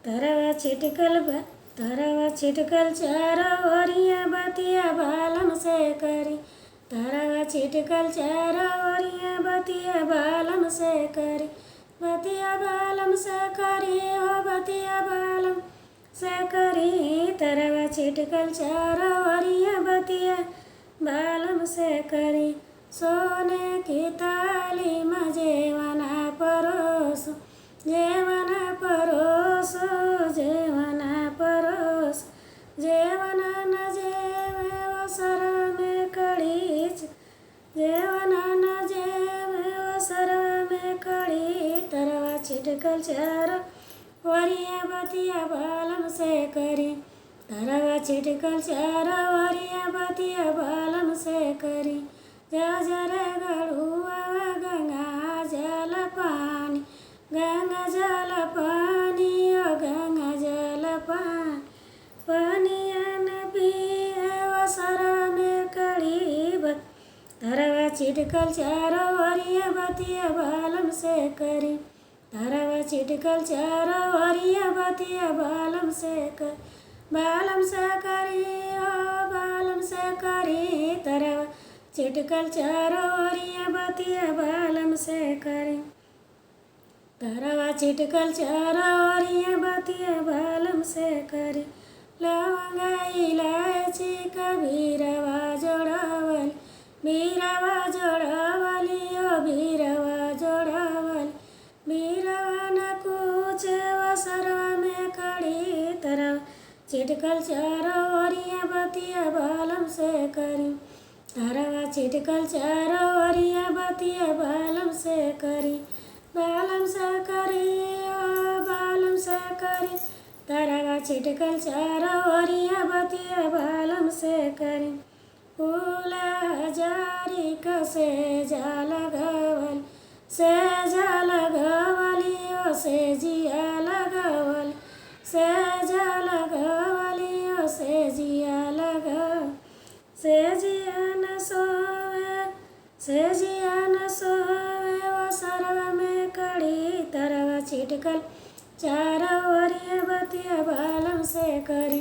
तरवा छिटकल चारो ओरिया बतिया बालम से करी। तरवा छिटकल चारो ओरिया बतिया बालम से करी। बतिया बालम से करी हो बतिया बालम से करी। तरवा छिटकल चारो ओरिया बतिया बालम से करी। सोने की थाली में जेवना परोसो जेवना परोसो जेवना परोसो। जेवना न जेवे अवसर में कड़ी। जेवना न जेवे अवसर में कड़ी। तरवा छिटकल चारो ओरिया बतिया बालम से करी। तरवा छिटकल चारो ओरिया बतिया बालम से करी। जजर गढ़ुआ गंगा जल पानी। गंगा जल पानी ओ गंगा जल पानी। पानिया न पिए अवसर में कड़ी। तरवा छिटकल चारो ओरिया बतिया बालम से करी। तरवा छिटकल चारो ओरिया बतिया बालम से करी। बालम से करी ओ बालम से करी। तरवा छिटकल चारो ओरिया बतिया बालम से करी। तरवा छिटकल चारो ओरिया बतिया बालम से करी। लवंगा इलायची कबीरवा जोड़ावली। बीरवा जोड़ावली ओ बीरवा जोड़ावली। बीरवा न कुछ अवसरवा में कड़ी। तरवा छिटकल चारो ओरिया बतिया बालम से करी। तरवा छिटकल चारो ओरिया बतिया बालम से करी। बालम से करी ओ बालम से करी। तरवा छिटकल चारो ओरिया बतिया बालम से करी। फूला जारी कसे जाल गवल से जाल गवली ओ से जिया लगवल से जाल गवली ओ से जिया लगवल। से जिया न सोवे अवसरवा में कड़ी। तरवा छिटकल चारो ओरिया बतिया बालम से करी।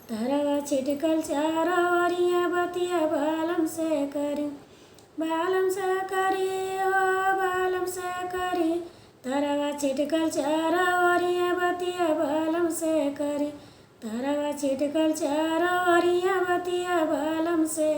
तरवा छिटकल चारो ओरिया बतिया बालम से करी। बालम से करी ओ बालम से करी। तरवा छिटकल चारो ओरिया बतिया बालम से करी। तरवा छिटकल चारो ओरिया बतिया बालम से